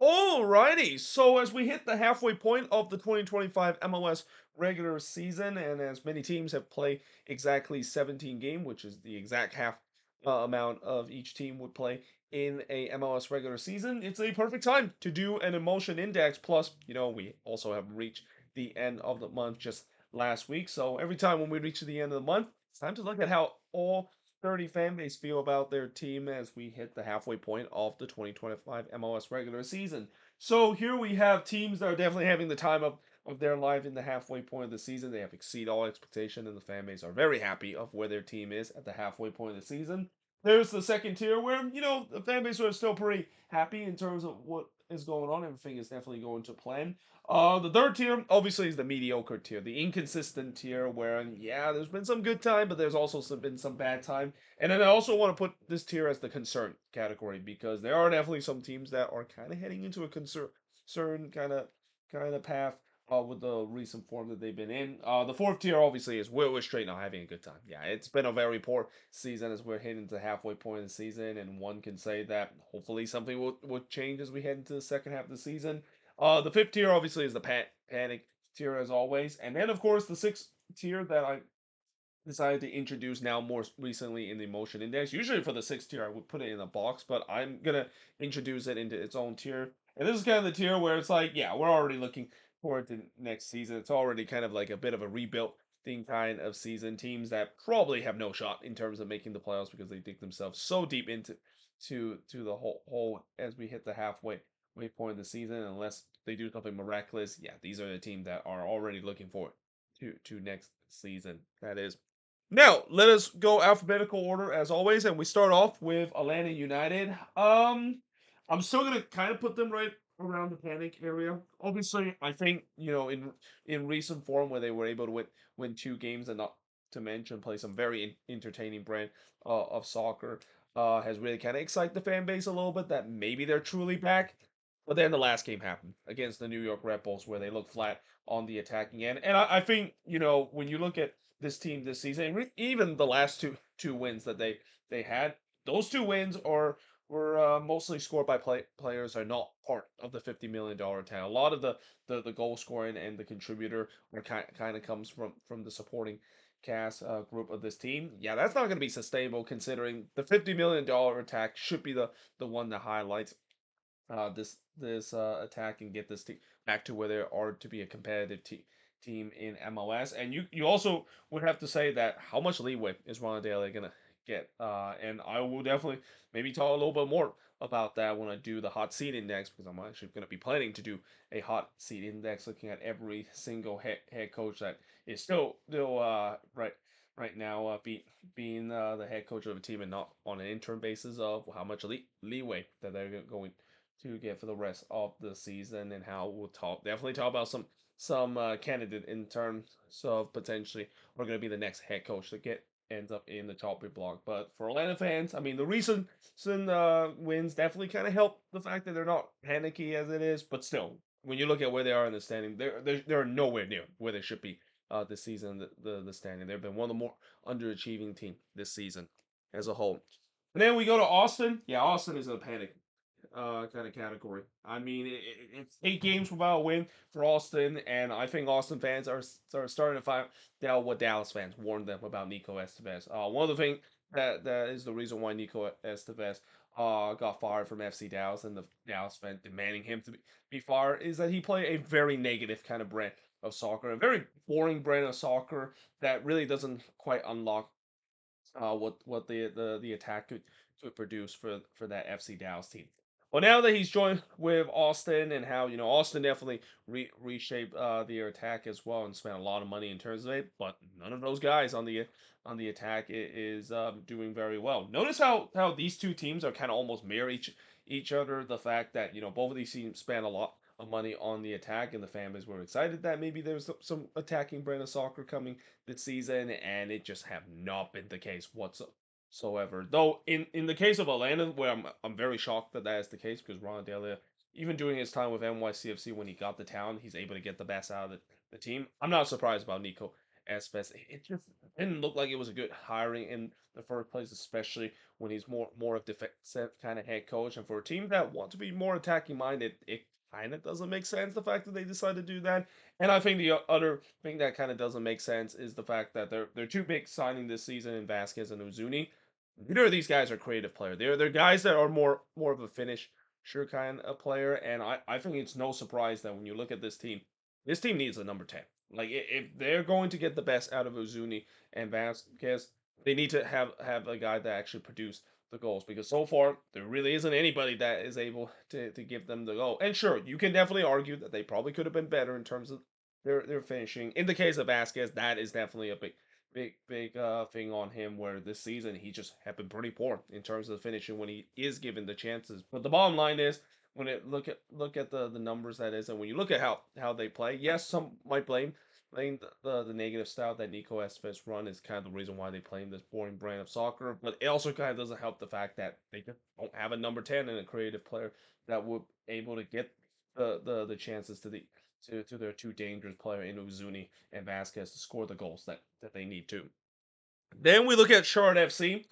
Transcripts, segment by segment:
Alrighty, so as we hit the halfway point of the 2025 MLS regular season, and as many teams have played exactly 17 games, which is the exact half amount of each team would play in a MLS regular season, it's a perfect time to do an emotion index. Plus, we also have reached the end of the month just last week, so every time when we reach the end of the month, it's time to look at how all 30 fan base feel about their team as we hit the halfway point of the 2025 MLS regular season. So here we have teams that are definitely having the time of their life in the halfway point of the season. They have exceed all expectation, and the fan base are very happy of where their team is at the halfway point of the season. There's the second tier where, the fan base are still pretty happy in terms of what is going on. Everything is definitely going to plan. The third tier, obviously, is the mediocre tier, the inconsistent tier, where yeah, there's been some good time, but there's also been some bad time. And then I also want to put this tier as the concern category because there are definitely some teams that are kind of heading into a concern kind of path. With the recent form that they've been in. The fourth tier obviously is we're straight now having a good time. Yeah, it's been a very poor season as we're heading to the halfway point of the season, and one can say that hopefully something will change as we head into the second half of the season. The fifth tier obviously is the panic tier as always, and then of course the sixth tier that I decided to introduce now more recently in the emotion index. Usually for the sixth tier I would put it in a box, but I'm gonna introduce it into its own tier. And this is kind of the tier where it's like, yeah, we're already looking forward to next season. It's already kind of like a bit of a rebuilt thing kind of season. Teams that probably have no shot in terms of making the playoffs because they dig themselves so deep into to the whole hole as we hit the halfway point of the season. Unless they do something miraculous, yeah, these are the teams that are already looking forward to next season. That is. Now, let us go alphabetical order as always, and we start off with Atlanta United. I'm still gonna kind of put them right around the panic area. Obviously, I think in recent form where they were able to win two games and not to mention play some very entertaining brand of soccer has really kind of excited the fan base a little bit that maybe they're truly back. But then the last game happened against the New York Red Bulls where they look flat on the attacking end, and I think when you look at this team this season. Even the last two wins that they had, those two wins are were mostly scored by players are not part of the $50 million attack. A lot of the goal scoring and the contributor are kind of comes from the supporting cast group of this team. Yeah, that's not going to be sustainable considering the $50 million attack should be the one that highlights this attack and get this team back to where they are to be a competitive team in MLS. And you also would have to say that how much leeway is Ronaldo gonna get? And I will definitely maybe talk a little bit more about that when I do the hot seat index because I'm actually going to be planning to do a hot seat index looking at every single head coach that is still right now being the head coach of a team and not on an interim basis of how much leeway that they're going to get for the rest of the season and how we'll definitely talk about some candidate in terms of potentially are going to be the next head coach that get ends up in the topic block. But for Atlanta fans, I mean the recent wins definitely kind of help the fact that they're not panicky as it is, but still when you look at where they are in the standing, they're nowhere near where they should be this season. The standing, they've been one of the more underachieving team this season as a whole. And then we go to Austin. Yeah, Austin is in a panic kind of category. I mean, it's 8 games without a win for Austin, and I think Austin fans are starting to find out what Dallas fans warned them about Nico Estevez. One of the things that is the reason why Nico Estevez got fired from FC Dallas and the Dallas fans demanding him to be fired is that he played a very negative kind of brand of soccer, a very boring brand of soccer that really doesn't quite unlock what the attack could produce for that FC Dallas team. Well, now that he's joined with Austin and how Austin definitely reshaped their attack as well and spent a lot of money in terms of it, but none of those guys on the attack is doing very well. Notice how these two teams are kind of almost mirror each other. The fact that both of these teams spent a lot of money on the attack, and the fan base were excited that maybe there's some attacking brand of soccer coming this season, and it just have not been the case whatsoever. Though in the case of Atlanta, where I'm very shocked that that is the case because Ron Delia, even during his time with NYCFC when he got the talent, he's able to get the best out of the team. I'm not surprised about Nico Espes. It just didn't look like it was a good hiring in the first place, especially when he's more of defensive kind of head coach. And for a team that want to be more attacking minded, it kind of doesn't make sense the fact that they decided to do that. And I think the other thing that kind of doesn't make sense is the fact that they're too big signing this season in Vasquez and Uzuni. Neither of these guys are creative players. They're guys that are more of a finish sure kind of player. And I think it's no surprise that when you look at this team needs a number 10. Like if they're going to get the best out of Uzuni and Vasquez, they need to have a guy that actually produce the goals because so far there really isn't anybody that is able to give them the goal. And sure, you can definitely argue that they probably could have been better in terms of their finishing. In the case of Vasquez, that is definitely a big thing on him where this season he just have been pretty poor in terms of finishing when he is given the chances. But the bottom line is when it look at the numbers that is, and when you look at how they play, yes, some might blame the negative style that Nico Estes run is kind of the reason why they play in this boring brand of soccer. But it also kind of doesn't help the fact that they just don't have a number 10 and a creative player that would able to get the chances to their two dangerous player in Uzuni and Vasquez to score the goals that they need to. Then we look at Charlotte FC.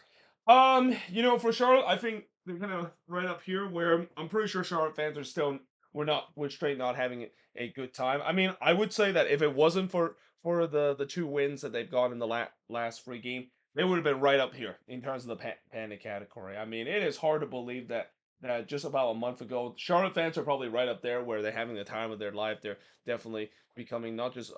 For Charlotte, I think they're kind of right up here where I'm pretty sure Charlotte fans are still we're straight not having a good time. I mean, I would say that if it wasn't for the two wins that they've got in the last free game, they would have been right up here in terms of the panic category. I mean, it is hard to believe that just about a month ago, Charlotte fans are probably right up there where they're having the time of their life. They're definitely becoming not just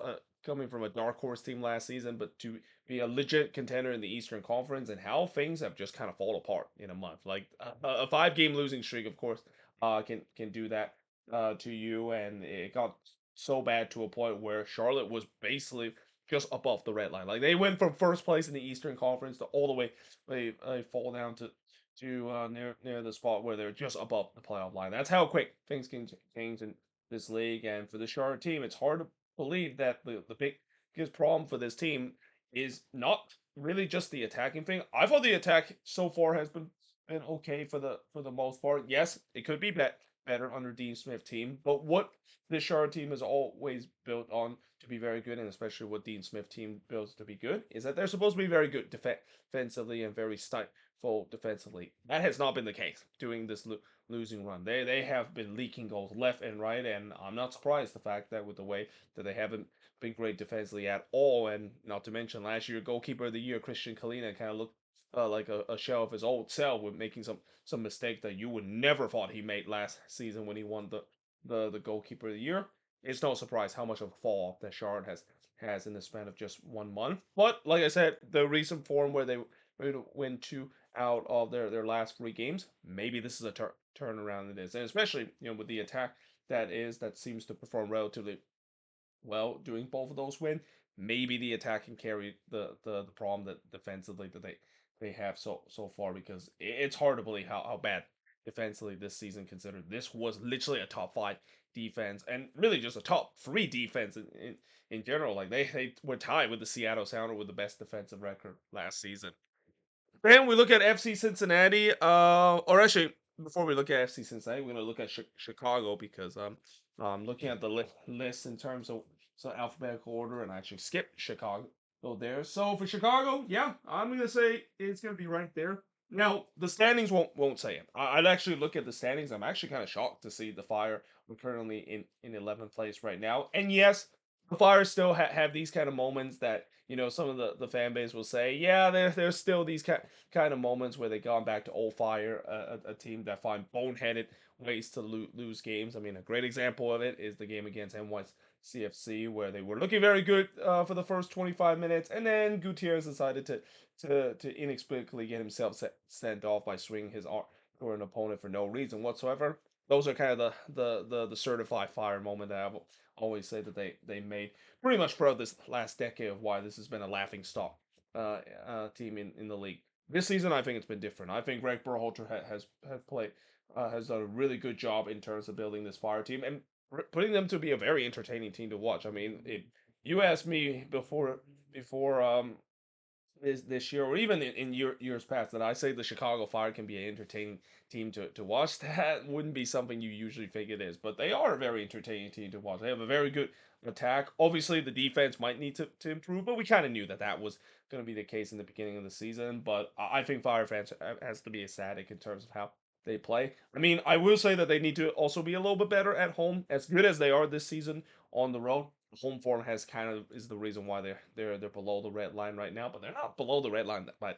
coming from a dark horse team last season, but to be a legit contender in the Eastern Conference, and how things have just kind of fallen apart in a month. Like a 5 game losing streak, of course, can do that to you, and it got so bad to a point where Charlotte was basically just above the red line. Like they went from first place in the Eastern Conference to all the way they fall down to near the spot where they're just above the playoff line. That's how quick things can change in this league. And for the Charlotte team, it's hard to believe that the biggest problem for this team is not really just the attacking thing. I thought the attack so far has been okay for the most part. Yes, it could be better under Dean Smith team, but what this Charlotte team is always built on to be very good, and especially what Dean Smith team builds to be good, is that they're supposed to be very good defensively and very stifle defensively. That has not been the case during this losing run. They have been leaking goals left and right, and I'm not surprised the fact that with the way that they haven't been great defensively at all, and not to mention last year goalkeeper of the year Christian Kalina kind of looked like a shell of his old self with making some mistake that you would never thought he made last season when he won the goalkeeper of the year. It's no surprise how much of a fall off that Shard has in the span of just 1 month. But like I said, the recent form where they were to win two out of their last 3 games, maybe this is a turnaround it is, and especially with the attack that seems to perform relatively well doing both of those win. Maybe the attack can carry the problem that defensively that they have so far because it's hard to believe how bad defensively this season considered this was literally a top 5 defense and really just a top 3 defense in general. Like they were tied with the Seattle Sounder with the best defensive record last season. Then we look at FC Cincinnati. Or actually, before we look at FC Cincinnati, we're gonna look at Chicago because looking at the list in terms of alphabetical order, and I actually skipped Chicago there. So for Chicago, yeah, I'm gonna say it's gonna be right there. Now the standings won't say it. I'd actually look at the standings. I'm actually kind of shocked to see the Fire are currently in 11th place right now. And yes, the Fire still have these kind of moments that some of the fan base will say, yeah, there's still these kind of moments where they gone back to old Fire, a team that find boneheaded ways to lose games. I mean, a great example of it is the game against NYCFC where they were looking very good for the first 25 minutes, and then Gutierrez decided to inexplicably get himself sent off by swinging his arm for an opponent for no reason whatsoever. Those are kind of the certified Fire moment that I've always say that they made pretty much throughout this last decade of why this has been a laughing stock team in the league. This season, I think it's been different. I think Greg Berhalter has done a really good job in terms of building this Fire team and putting them to be a very entertaining team to watch. I mean, you asked me before this year, or even in years past, that I say the Chicago Fire can be an entertaining team to watch. That wouldn't be something you usually think it is, but they are a very entertaining team to watch. They have a very good attack. Obviously, the defense might need to improve, but we kind of knew that that was going to be the case in the beginning of the season. But I think Fire fans has to be ecstatic in terms of how they play. I mean, I will say that they need to also be a little bit better at home. As good as they are this season on the road, home form has kind of is the reason why they're below the red line right now, but they're not below the red line by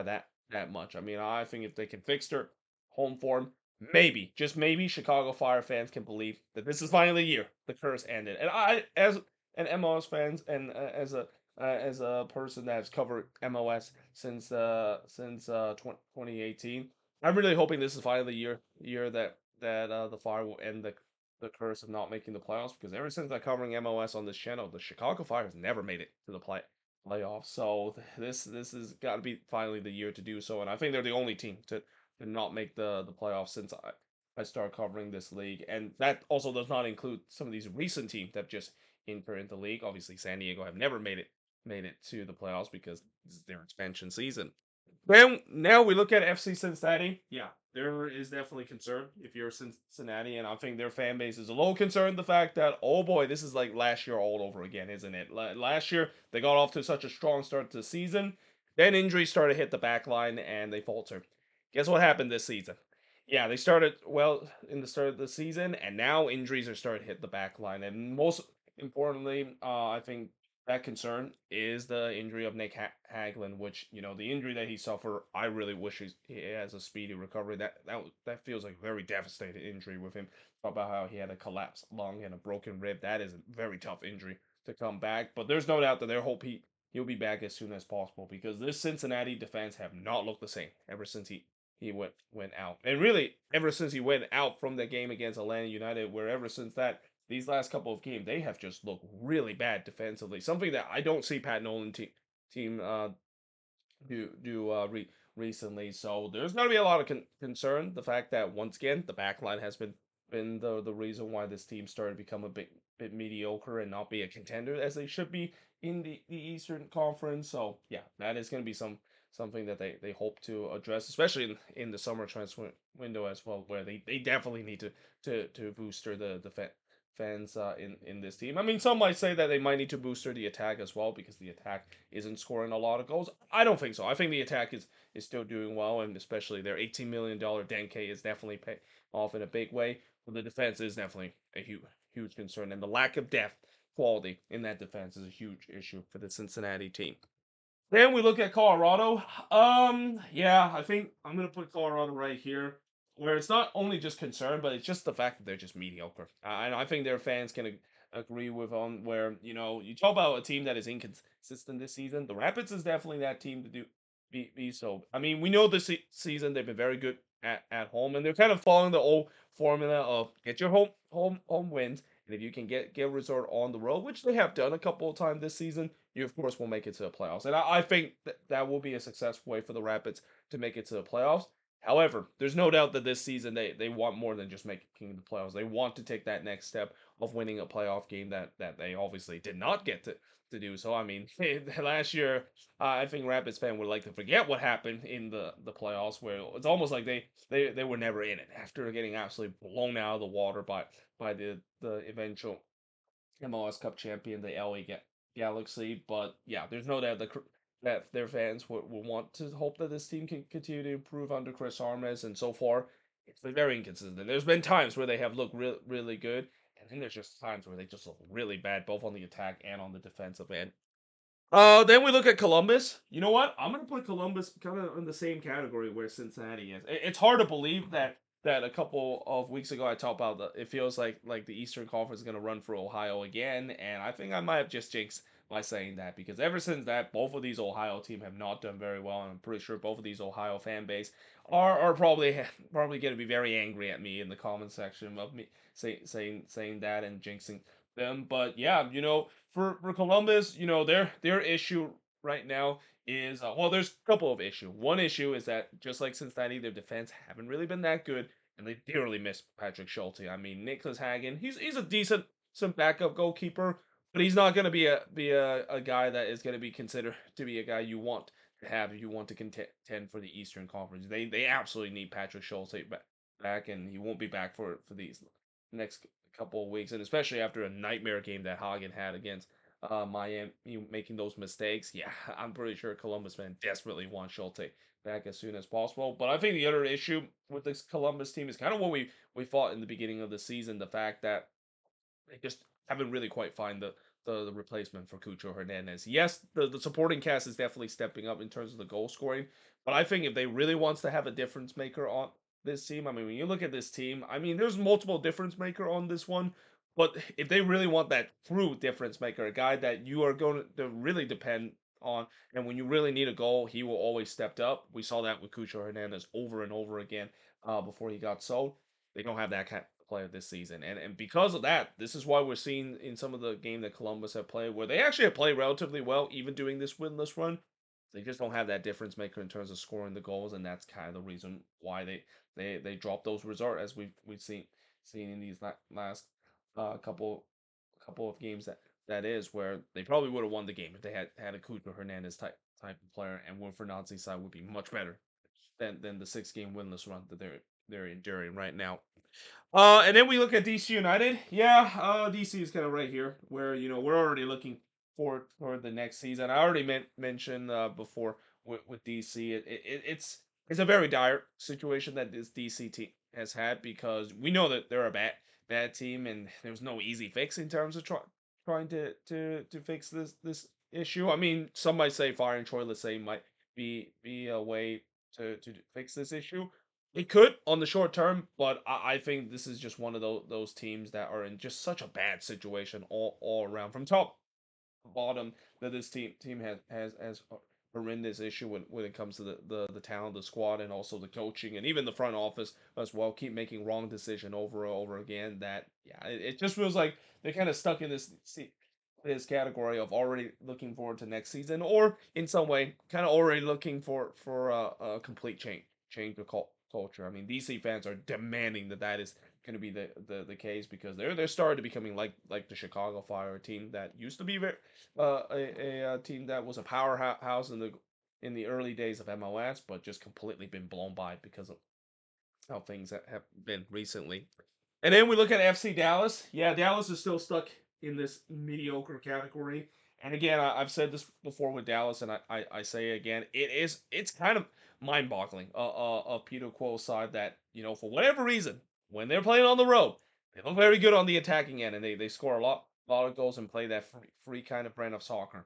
that much. I mean, I think if they can fix their home form, maybe just maybe Chicago Fire fans can believe that this is finally the year the curse ended. And I, as an MLS fans and as a person that's covered MLS since 2018, I'm really hoping this is finally the year that the Fire will end the curse of not making the playoffs, because ever since I'm covering MLS on this channel, the Chicago Fire has never made it to the playoffs. So this has got to be finally the year to do so, and I think they're the only team to not make the playoffs since I started covering this league, and that also does not include some of these recent teams that just entered into the league. Obviously, San Diego have never made it to the playoffs because this is their expansion season. Then now we look at FC Cincinnati. Yeah, there is definitely concern if you're Cincinnati, and I think their fan base is a little concerned the fact that, oh boy, this is like last year all over again, isn't it? Last year they got off to such a strong start to the season, then injuries started to hit the back line and they faltered. Guess what happened this season? Yeah, they started well in the start of the season, and now injuries are starting to hit the back line, and most importantly, I think that concern is the injury of Nick Haglund, which, the injury that he suffered, I really wish he has a speedy recovery. That feels like a very devastating injury with him. Talk about how he had a collapsed lung and a broken rib. That is a very tough injury to come back. But there's no doubt that they hope he'll be back as soon as possible, because this Cincinnati defense have not looked the same ever since he went out. And really, ever since he went out from the game against Atlanta United, where ever since that, these last couple of games, they have just looked really bad defensively. Something that I don't see Pat Nolan team do recently. So there's going to be a lot of concern. The fact that once again the back line has been the reason why this team started to become a bit mediocre and not be a contender as they should be in the Eastern Conference. So yeah, that is going to be something that they hope to address, especially in the summer transfer window as well, where they definitely need to booster the fans in this team. I mean, some might say that they might need to booster the attack as well, because the attack isn't scoring a lot of goals. I don't think so. I think the attack is still doing well, and especially their $18 million Denke is definitely pay off in a big way. But the defense is definitely a huge concern, and the lack of depth quality in that defense is a huge issue for the Cincinnati team. Then we look at Colorado. Yeah, I think I'm gonna put Colorado right here, where it's not only just concern, but it's just the fact that they're just mediocre. And I think their fans can agree with on where you talk about a team that is inconsistent this season. The Rapids is definitely that team to be so. I mean, we know this season they've been very good at home, and they're kind of following the old formula of get your home wins, and if you can get a result on the road, which they have done a couple of times this season, you of course will make it to the playoffs. And I think that will be a successful way for the Rapids to make it to the playoffs. However, there's no doubt that this season they want more than just making the playoffs. They want to take that next step of winning a playoff game that they obviously did not get to do so. I mean, last year, I think Rapids fan would like to forget what happened in the playoffs, where it's almost like they were never in it after getting absolutely blown out of the water by the eventual MLS Cup champion, the LA Galaxy. But yeah, there's no doubt that their fans will want to hope that this team can continue to improve under Chris Armas. And so far, it's been very inconsistent. There's been times where they have looked really good, and then there's just times where they just look really bad, both on the attack and on the defensive end. Then we look at Columbus. You know what? I'm gonna put Columbus kind of in the same category where Cincinnati is. It's hard to believe that a couple of weeks ago I talked about it feels like the Eastern Conference is gonna run for Ohio again, and I think I might have just jinxed by saying that, because ever since that, both of these Ohio teams have not done very well, and I'm pretty sure both of these Ohio fan base are probably gonna be very angry at me in the comment section of me saying that and jinxing them. But yeah, for Columbus, their issue right now is well, there's a couple of issues. One issue is that just like Cincinnati, their defense haven't really been that good, and they dearly miss Patrick Schulte. I mean, Nicholas Hagen, he's a decent some backup goalkeeper, but he's not going to be a guy that is going to be considered to be a guy you want have if you want to contend for the Eastern Conference. They absolutely need Patrick Schulte back, and he won't be back for these next couple of weeks, and especially after a nightmare game that Hagen had against Miami, making those mistakes. Yeah, I'm pretty sure Columbus man desperately want Schulte back as soon as possible. But I think the other issue with this Columbus team is kind of what we fought in the beginning of the season, the fact that they just haven't really quite find the replacement for Cucho Hernandez. Yes, the supporting cast is definitely stepping up in terms of the goal scoring, but I think if they really wants to have a difference maker on this team, I mean, when you look at this team, I mean, there's multiple difference maker on this one, but if they really want that true difference maker, a guy that you are going to really depend on, and when you really need a goal, he will always step up. We saw that with Cucho Hernandez over and over again before he got sold. They don't have that kind of player this season, and because of that, this is why we're seeing in some of the game that Columbus have played, where they actually have played relatively well, even doing this winless run. They just don't have that difference maker in terms of scoring the goals, and that's kind of the reason why they drop those results as we've seen in these last couple of games that is where they probably would have won the game if they had a Cooper Hernandez type of player, and Will Fernandes side would be much better than the 6 game winless run that they're enduring right now. And then we look at DC United. Yeah, DC is kind of right here, where we're already looking forward for the next season. I already mentioned before with DC, it's a very dire situation that this DC team has had because we know that they're a bad team, and there's no easy fix in terms of trying to fix this issue. I mean, some might say firing Troy Lesay might be a way to fix this issue. It could on the short term, but I think this is just one of those teams that are in just such a bad situation all around, from top to bottom. That this team has horrendous issue when it comes to the talent, the squad, and also the coaching, and even the front office as well. Keep making wrong decision over and over again. That yeah, it just feels like they're kind of stuck in this category of already looking forward to next season, or in some way, kind of already looking for a complete change of culture. I mean, DC fans are demanding that is going to be the case because they're starting to becoming like the Chicago Fire, a team that used to be a team that was a powerhouse in the early days of MLS, but just completely been blown by because of how things have been recently. And then we look at FC Dallas. Yeah, Dallas is still stuck in this mediocre category. And again, I've said this before with Dallas, and I say it again, it's kind of mind-boggling of Peter Quill's side that for whatever reason when they're playing on the road, they look very good on the attacking end, and they score a lot of goals and play that free kind of brand of soccer.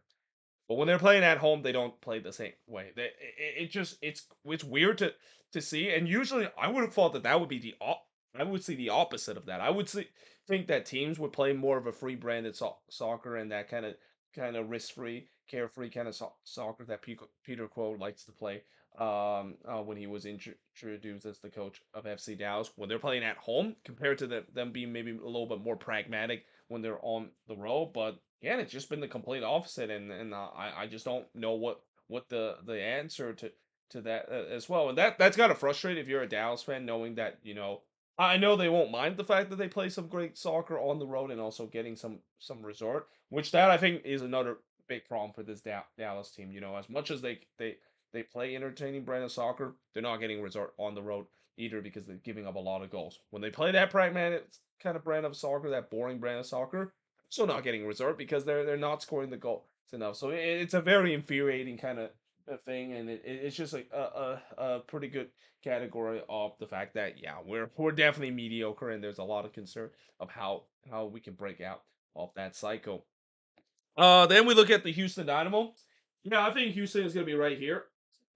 But when they're playing at home, they don't play the same way. It just it's weird to see. And usually, I would have thought that would be I would see the opposite of that. I would think that teams would play more of a free branded soccer and that kind of risk free, carefree kind of soccer that Peter Quill likes to play. When he was introduced as the coach of FC Dallas, when they're playing at home, compared to them being maybe a little bit more pragmatic when they're on the road. But yeah, it's just been the complete opposite, and I just don't know what the answer to that as well, and that's gotta frustrate if you're a Dallas fan, knowing that I know they won't mind the fact that they play some great soccer on the road and also getting some resort, which that I think is another big problem for this Dallas team. As much as they play entertaining brand of soccer, they're not getting resort on the road either because they're giving up a lot of goals. When they play that pragmatic kind of brand of soccer, that boring brand of soccer, still not getting resort because they're not scoring the goals enough. So it's a very infuriating kind of thing, and it's just like a pretty good category of the fact that yeah, we're definitely mediocre, and there's a lot of concern of how we can break out of that cycle. Then we look at the Houston Dynamo. Yeah, I think Houston is going to be right here.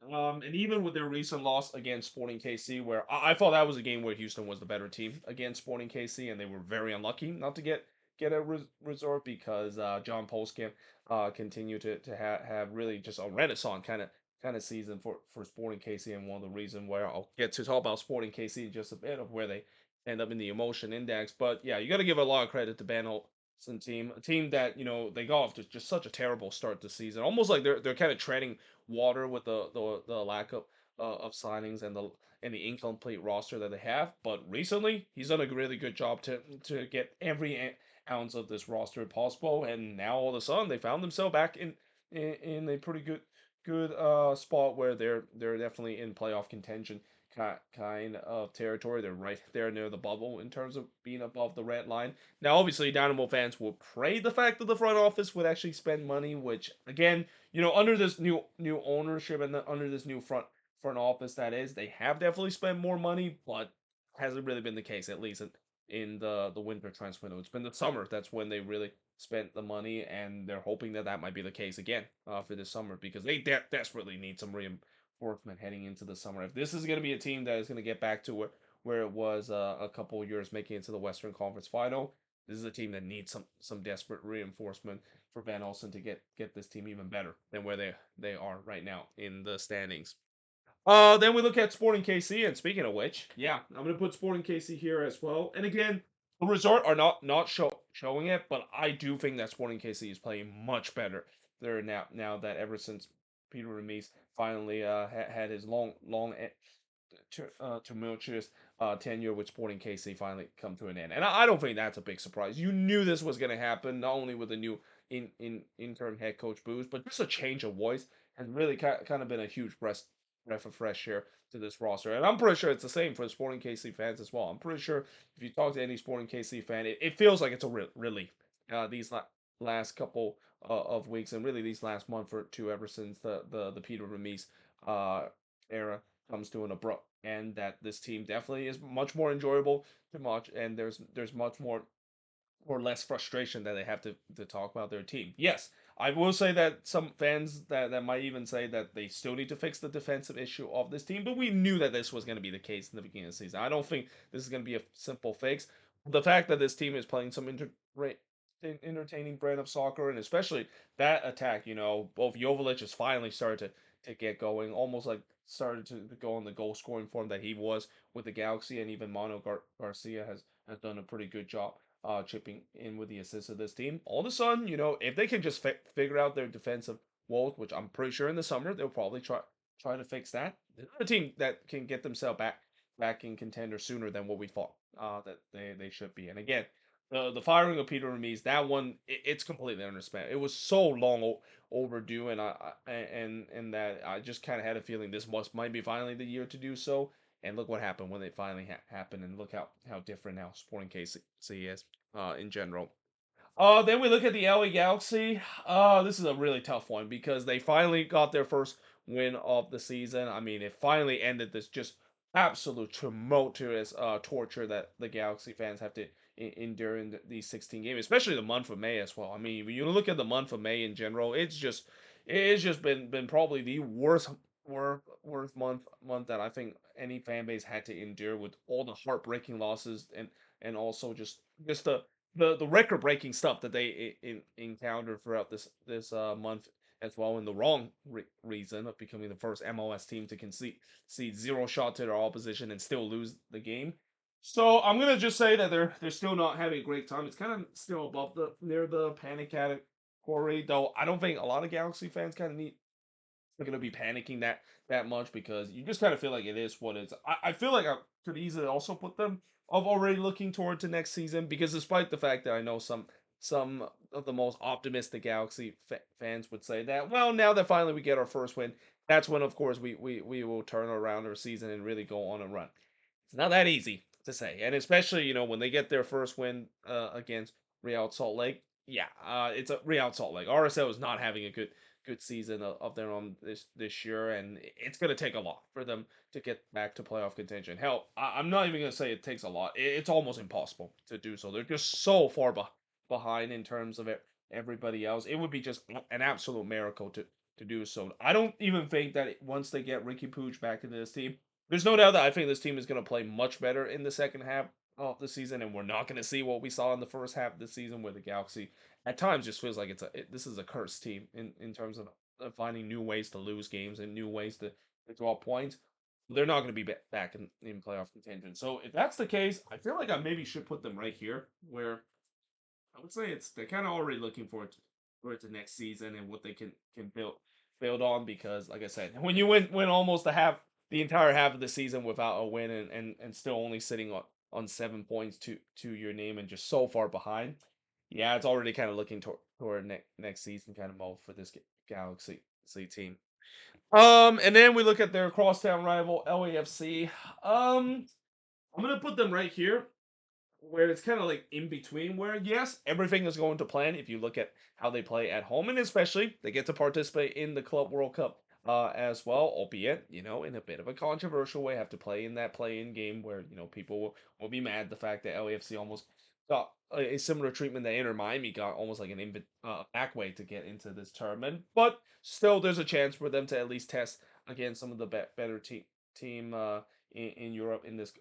And even with their recent loss against Sporting KC, where I thought that was a game where Houston was the better team against Sporting KC, and they were very unlucky not to get a resort because John Polskamp continued to have really just a renaissance kind of season for Sporting KC, and one of the reasons where I'll get to talk about Sporting KC in just a bit of where they end up in the emotion index. But yeah, you got to give a lot of credit to Ben team, a team that they got off to just such a terrible start this season, almost like they're kind of treading water with the lack of signings and the incomplete roster that they have. But recently, he's done a really good job to get every ounce of this roster possible, and now all of a sudden they found themselves back in a pretty good spot where they're definitely in playoff contention kind of territory. They're right there near the bubble in terms of being above the red line. Now, obviously, Dynamo fans will pray the fact that the front office would actually spend money, which again, under this new ownership and under this new front office, that is, they have definitely spent more money, but hasn't really been the case, at least in the winter transfer window. It's been the summer that's when they really spent the money, and they're hoping that that might be the case again for this summer because they desperately need some reinforcement heading into the summer. If this is going to be a team that is going to get back to where it was a couple of years making it to the Western Conference Final, this is a team that needs some desperate reinforcement for Van Olsen to get this team even better than where they are right now in the standings. Then we look at Sporting KC, and speaking of which, yeah, I'm gonna put Sporting KC here as well. And again, the resort are not showing it, but I do think that Sporting KC is playing much better there now that ever since Peter Remise finally had his long tumultuous tenure with Sporting KC finally come to an end. And I don't think that's a big surprise. You knew this was going to happen, not only with the new interim head coach Booz, but just a change of voice has really kind of been a huge breath of fresh air to this roster. And I'm pretty sure it's the same for Sporting KC fans as well. I'm pretty sure if you talk to any Sporting KC fan, it feels like it's a relief. These last couple of weeks, and really these last month or two, ever since the Peter Remise era comes to an abrupt end, that this team definitely is much more enjoyable to watch, and there's much more or less frustration that they have to talk about their team. Yes, I will say that some fans that might even say that they still need to fix the defensive issue of this team, but we knew that this was going to be the case in the beginning of the season. I don't think this is going to be a simple fix. The fact that this team is playing some entertaining brand of soccer, and especially that attack, both Joveljic has finally started to get going, almost like started to go on the goal scoring form that he was with the Galaxy, and even Garcia has done a pretty good job chipping in with the assist of this team. All of a sudden, if they can just figure out their defensive woes, which I'm pretty sure in the summer they'll probably try to fix that. They're a team that can get themselves back in contender sooner than what we thought that they should be. And again, the firing of Peter Remise, that one it's completely understandable. It was so long overdue, and and that I just kind of had a feeling this might be finally the year to do so. And look what happened when it finally happened, and look how different now Sporting KC is in general. Then we look at the LA Galaxy. This is a really tough one because they finally got their first win of the season. I mean, it finally ended this just absolute tumultuous torture that the Galaxy fans have to endure in these 16 games, especially the month of May as well. I mean, when you look at the month of May in general, it's just been probably the worst month that I think any fan base had to endure, with all the heartbreaking losses and also just the record breaking stuff that they encountered throughout this month as well, in the wrong reason of becoming the first MLS team to concede zero shot to their opposition and still lose the game. So I'm gonna just say that they're still not having a great time. It's kind of still above the near the panic category, though. I don't think a lot of Galaxy fans kind of need are going to be panicking that much, because you just kind of feel like it is what it's. I feel like I could easily also put them of already looking toward to next season, because despite the fact that I know some of the most optimistic Galaxy fans would say that, well, now that finally we get our first win, that's when of course we will turn around our season and really go on a run. It's not that easy to say, and especially when they get their first win against Real Salt Lake. Yeah, it's a Real Salt Lake. RSL is not having a good season of their own this year, and it's going to take a lot for them to get back to playoff contention. Hell, I'm not even going to say it takes a lot. It's almost impossible to do so. They're just so far behind in terms of everybody else. It would be just an absolute miracle to do so. I don't even think that once they get Ricky Pooch back into this team, there's no doubt that I think this team is going to play much better in the second half of the season, and we're not going to see what we saw in the first half of the season, where the Galaxy at times just feels like this is a cursed team in terms of finding new ways to lose games and new ways to draw points. They're not going to be back in playoff contention. So if that's the case, I feel like I maybe should put them right here, where I would say they're kind of already looking forward to next season and what they can build on, because like I said, when you win almost the entire half of the season without a win, and still only sitting on 7 points to your name and just so far behind, yeah, it's already kind of looking toward next season kind of mode for this Galaxy team. And then we look at their crosstown rival LAFC. I'm gonna put them right here, where it's kind of like in between. Where yes, everything is going to plan if you look at how they play at home, and especially they get to participate in the Club World Cup as well, albeit in a bit of a controversial way. Have to play in that play-in game where people will be mad the fact that LAFC almost got a similar treatment that Inter Miami got, almost like an back way to get into this tournament. But still, there's a chance for them to at least test against some of the better team in Europe in this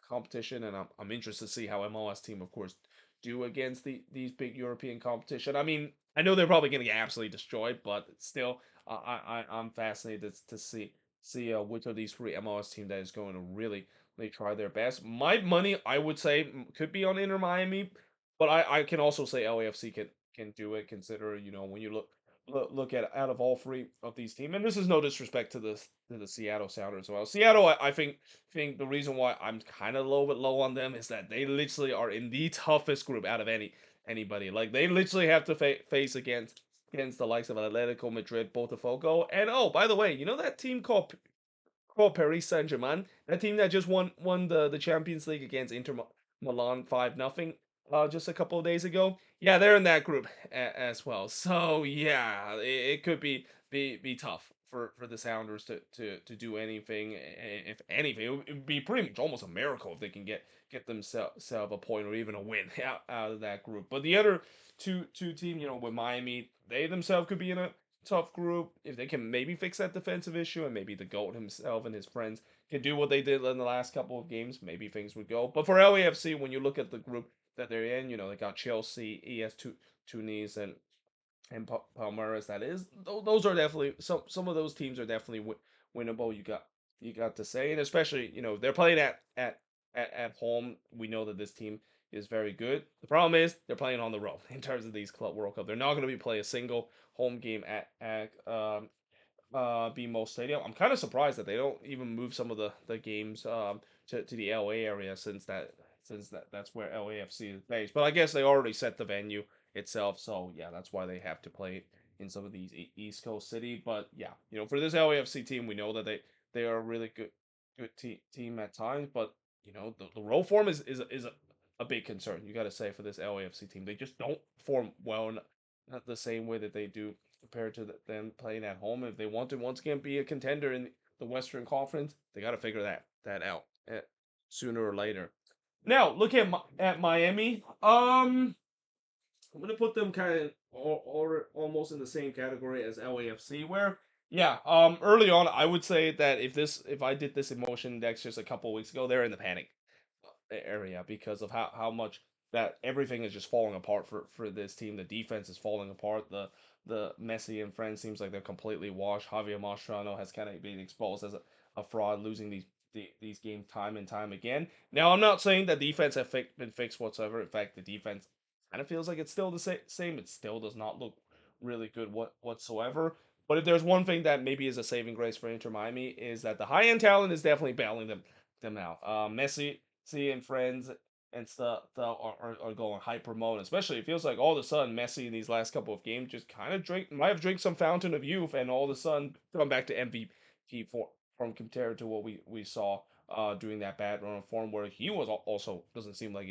competition, and I'm interested to see how MLS team, of course, do against these big European competition. I mean, I know they're probably going to get absolutely destroyed, but still, I'm fascinated to see which of these three MLS team that is going to really try their best. My money, I would say, could be on Inter Miami, but I can also say LAFC can do it. Consider when you look at out of all three of these teams, and this is no disrespect to the Seattle Sounders as well. Seattle, I think the reason why I'm kind of a little bit low on them is that they literally are in the toughest group out of anybody. Like they literally have to face against the likes of Atletico Madrid, Botafogo, and oh, by the way, that team called Paris Saint Germain, that team that just won the Champions League against Inter Milan 5-0 just a couple of days ago. Yeah, they're in that group as well. So yeah, it could be tough for the Sounders to do anything. If anything, it would be pretty much almost a miracle if they can get themselves a point or even a win out of that group. But the other two teams, with Miami, they themselves could be in a tough group. If they can maybe fix that defensive issue, and maybe the GOAT himself and his friends can do what they did in the last couple of games, maybe things would go. But for LAFC, when you look at the group that they're in, they got Chelsea, Tunis, and Palmeiras. That is, those are definitely some of those teams are definitely winnable. You got to say, and especially they're playing at home. We know that this team is very good. The problem is they're playing on the road in terms of these Club World Cup. They're not going to be playing a single home game at BMO Stadium. I'm kind of surprised that they don't even move some of the games to the LA area, since that's where LAFC is based. But I guess they already set the venue itself, so yeah, that's why they have to play it in some of these East Coast city. But yeah, for this LAFC team, we know that they are a really good team at times, but the roll form is a big concern. You got to say for this LAFC team, they just don't form well, not the same way that they do compared to them playing at home. If they want to once again be a contender in the Western Conference, they got to figure that out sooner or later. Now, look at Miami. I'm gonna put them kind of or almost in the same category as LAFC, where yeah, early on I would say that if I did this emotion index just a couple weeks ago, they're in the panic area because of how much that everything is just falling apart for this team. The defense is falling apart. The Messi and friends seems like they're completely washed. Javier Mascherano has kind of been exposed as a fraud, losing these games time and time again. Now I'm not saying that defense have been fixed whatsoever. In fact, the defense kind of feels like it's still the same. It still does not look really good whatsoever. But if there's one thing that maybe is a saving grace for Inter Miami is that the high end talent is definitely bailing them out. Messi, seeing friends and stuff are going hyper mode. Especially, it feels like all of a sudden Messi in these last couple of games just kind of might have drank some fountain of youth, and all of a sudden come back to MVP form compared to what we saw during that bad run of form where he was also doesn't seem like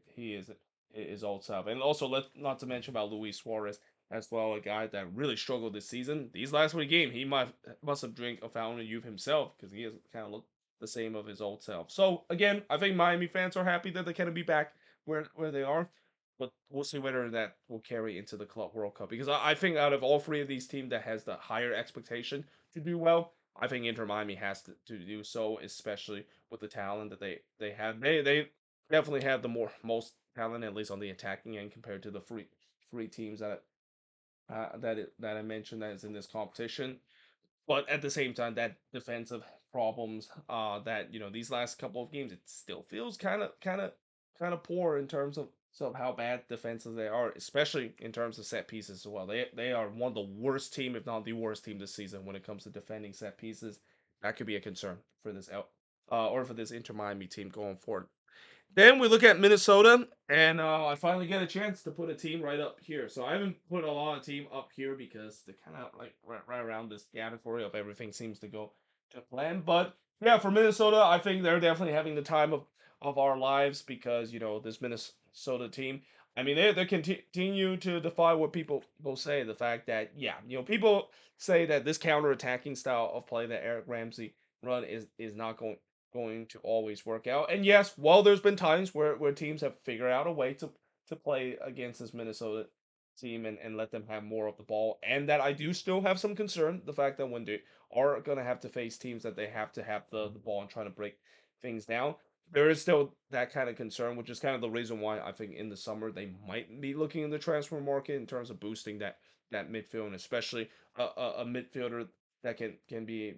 he is his old self. And also, let not to mention about Luis Suarez as well, a guy that really struggled this season. These last three games, he must have drank a fountain of youth himself because he has kind of looked the same of his old self. So again, I think Miami fans are happy that they can be back where they are, but we'll see whether that will carry into the Club World Cup because I think out of all three of these teams that has the higher expectation to do well, I think Inter Miami has to do so, especially with the talent that they have. They definitely have the most talent, at least on the attacking end, compared to the three teams that I mentioned that is in this competition. But at the same time, that defensive problems that these last couple of games, it still feels kind of poor in terms of how bad defenses they are, especially in terms of set pieces as well. They are one of the worst team, if not the worst team this season when it comes to defending set pieces. That could be a concern for this or for this Inter Miami team going forward. Then we look at Minnesota, and I finally get a chance to put a team right up here. So I haven't put a lot of team up here because they're kind of like right around this category of everything seems to go to plan. But yeah, for Minnesota, I think they're definitely having the time of our lives because this Minnesota team. I mean, they continue to defy what people will say. The fact that yeah, people say that this counter-attacking style of play that Eric Ramsey run is not going to always work out. And yes, while there's been times where teams have figured out a way to play against this Minnesota team and let them have more of the ball, and that I do still have some concern, the fact that when they are going to have to face teams that they have to have the ball and trying to break things down, there is still that kind of concern, which is kind of the reason why I think in the summer they might be looking in the transfer market in terms of boosting that midfield, and especially a midfielder that can be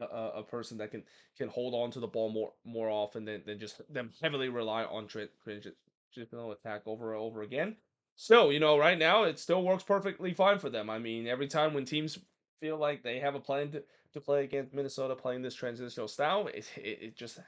a person that can hold on to the ball more often than just them heavily rely on transitional attack over and over again. So right now it still works perfectly fine for them. I mean, every time when teams feel like they have a plan to play against Minnesota playing this transitional style, it just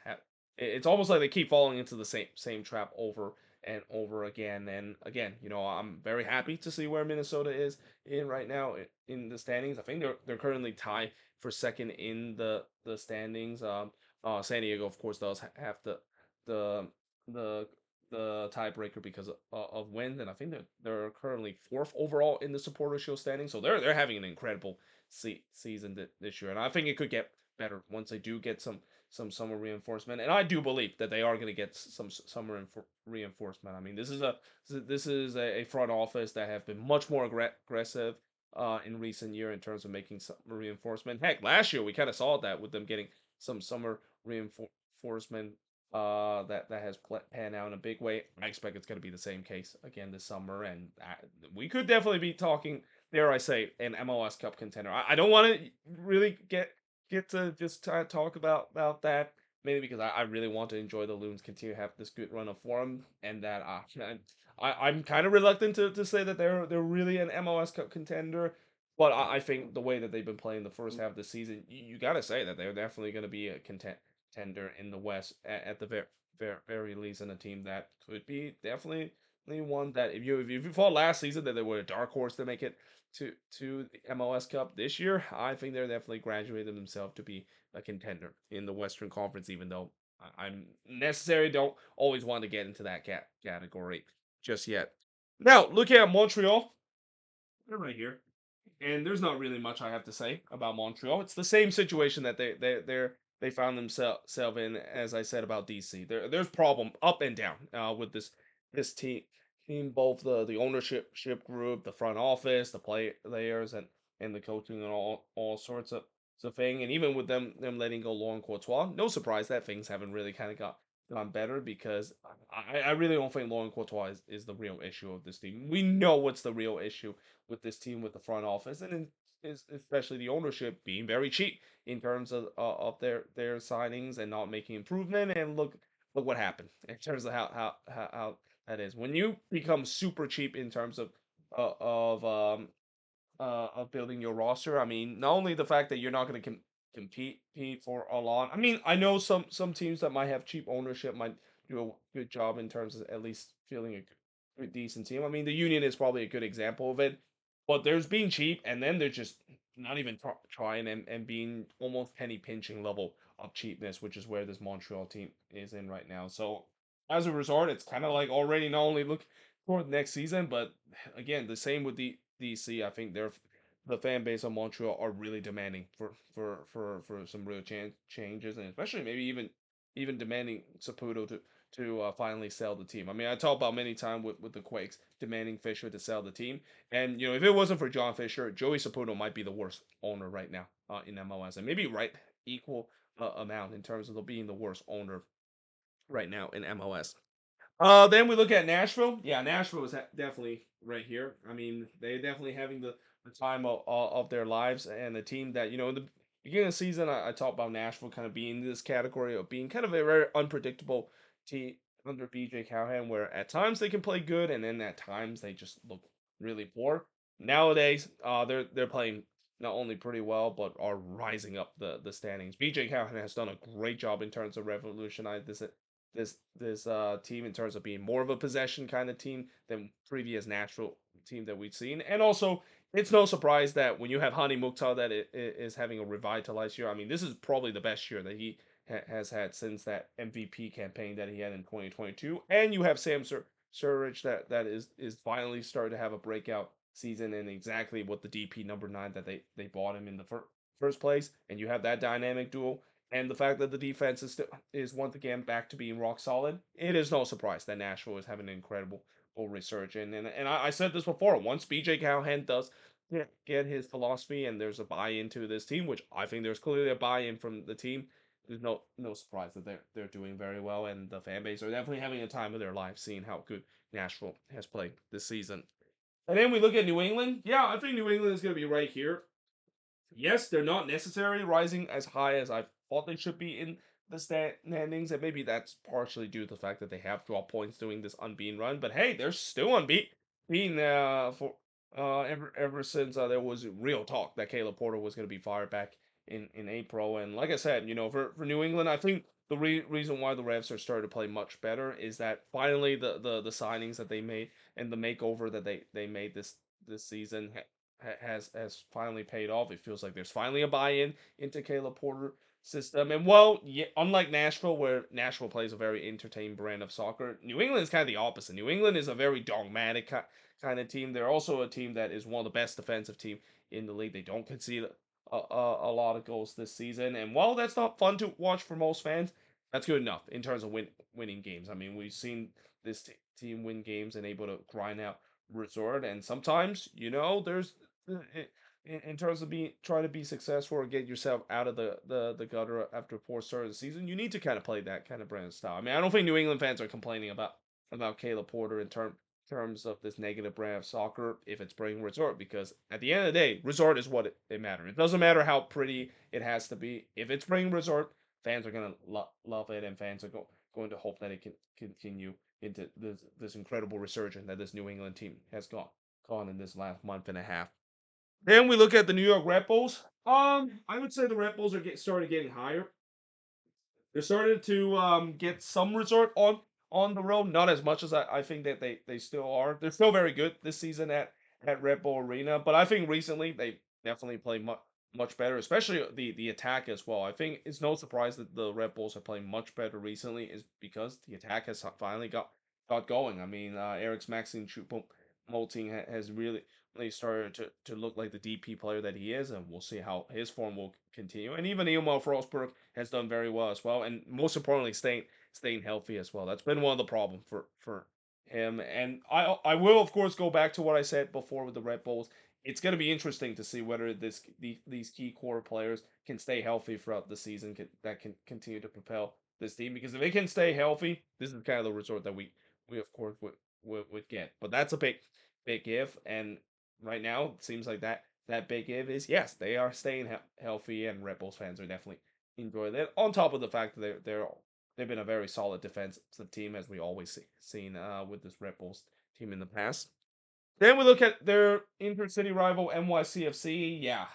it's almost like they keep falling into the same trap over and over again. And again, I'm very happy to see where Minnesota is in right now in the standings. I think they're currently tied for second in the standings. San Diego, of course, does have the the the tiebreaker because of wins, and I think they're currently fourth overall in the Supporter Shield standing. So they're having an incredible season this year, and I think it could get better once they do get some summer reinforcement. And I do believe that they are going to get some summer reinforcement. I mean, this is a front office that have been much more aggressive in recent year in terms of making some reinforcement. Heck, last year we kind of saw that with them getting some summer reinforcement that has panned out in a big way. I expect it's going to be the same case again this summer, and we could definitely be talking. Dare I say, an MLS Cup contender. I don't want to really get to just talk about that mainly because I really want to enjoy the Loons continue to have this good run of form, and that I'm kind of reluctant to say that they're really an MLS Cup contender, but I think the way that they've been playing the first half of the season, you got to say that they're definitely going to be a contender in the West at the very least, and a team that could be definitely one that if you thought last season that they were a dark horse to make it to the MLS Cup this year, I think they're definitely graduated themselves to be a contender in the Western Conference, even though I'm necessarily don't always want to get into that category just yet. Now, looking at Montreal, they're right here, and there's not really much I have to say about Montreal. It's the same situation that they found themselves in, as I said about DC. There's problem up and down with this team, both the ownership group, the front office, the players, and the coaching and all sorts of thing. And even with them letting go Laurent Courtois, no surprise that things haven't really kind of gone better because I really don't think Laurent Courtois is the real issue of this team. We know what's the real issue with this team, with the front office, and is especially the ownership being very cheap in terms of their signings and not making improvement. And look what happened in terms of how that is when you become super cheap in terms of building your roster. I mean, not only the fact that you're not going to compete for a lot. I mean, I know some teams that might have cheap ownership might do a good job in terms of at least feeling a decent team. I mean, the Union is probably a good example of it. But there's being cheap, and then there's just not even trying and being almost penny pinching level of cheapness, which is where this Montreal team is in right now. So as a result, it's kind of like already not only look toward next season, but again, the same with the DC. I think the fan base of Montreal are really demanding for some real changes, and especially maybe even demanding Saputo to finally sell the team. I mean, I talk about many times with the Quakes demanding Fisher to sell the team, and if it wasn't for John Fisher, Joey Saputo might be the worst owner right now in MLS, and maybe right equal amount in terms of being the worst owner right now in MLS. Then we look at Nashville. Yeah, Nashville is definitely right here. I mean, they definitely having the time of their lives, and a team that in the beginning of the season, I talked about Nashville kind of being in this category of being kind of a very unpredictable team under BJ Cowhan, where at times they can play good, and then at times they just look really poor. Nowadays, they're playing not only pretty well, but are rising up the standings. BJ Callahan has done a great job in terms of revolutionizing this team in terms of being more of a possession kind of team than previous natural team that we've seen. And also, it's no surprise that when you have Hani Mukhtar that is having a revitalized year. I mean, this is probably the best year that he has had since that MVP campaign that he had in 2022. And you have Sam Surridge that is finally starting to have a breakout season and exactly what the DP number 9 that they bought him in the first place. And you have that dynamic duel. And the fact that the defense is once again back to being rock solid, it is no surprise that Nashville is having an incredible resurgence. And I said this before. Once BJ Callahan does get his philosophy and there's a buy-in to this team, which I think there's clearly a buy-in from the team, there's no surprise that they're doing very well, and the fan base are definitely having a time of their life seeing how good Nashville has played this season. And then we look at New England. Yeah, I think New England is going to be right here. Yes, they're not necessarily rising as high as I thought they should be in the standings, and maybe that's partially due to the fact that they have dropped points doing this unbeaten run. But hey, they're still unbeaten for ever since there was real talk that Caleb Porter was going to be fired back in April. And like I said, for New England, I think the reason why the Revs are starting to play much better is that finally the signings that they made and the makeover that they made this season has finally paid off. It feels like there's finally a buy-in into Caleb Porter system. And well, yeah, unlike Nashville, where Nashville plays a very entertaining brand of soccer, New England is kind of the opposite. New England is a very dogmatic kind of team. They're also a team that is one of the best defensive team in the league. They don't concede a lot of goals this season. And while that's not fun to watch for most fans, that's good enough in terms of winning games. I mean, we've seen this team win games and able to grind out resort. And sometimes, there's in terms of being trying to be successful or get yourself out of the gutter after a poor start of the season, you need to kind of play that kind of brand of style. I mean, I don't think New England fans are complaining about Caleb Porter in terms of this negative brand of soccer if it's bringing resort, because at the end of the day, resort is what it matters. It doesn't matter how pretty it has to be. If it's bringing resort, fans are gonna love it, and fans are going to hope that it can continue into this incredible resurgence that this New England team has gone in this last month and a half. Then we look at the New York Red Bulls. I would say the Red Bulls are started getting higher. They're starting to get some resort on the road, not as much as I think that they still are. They're still very good this season at Red Bull Arena, but I think recently they definitely play much better, especially the attack as well. I think it's no surprise that the Red Bulls are playing much better recently, is because the attack has finally got going. I mean, Eric's Maxine Choupo-Moting has really started to look like the DP player that he is, and we'll see how his form will continue. And even Emil Forsberg has done very well as well, and most importantly, staying healthy as well. That's been one of the problems for him. And I will of course go back to what I said before with the Red Bulls. It's going to be interesting to see whether these key core players can stay healthy throughout the season, that can continue to propel this team. Because if they can stay healthy, this is kind of the resort that we of course would get. But that's a big if, and right now it seems like that big if is yes, they are staying healthy, and Red Bulls fans are definitely enjoying it. On top of the fact that they've been a very solid defensive team, as we always seen with this Red Bulls team in the past. Then we look at their intercity rival NYCFC. Yeah,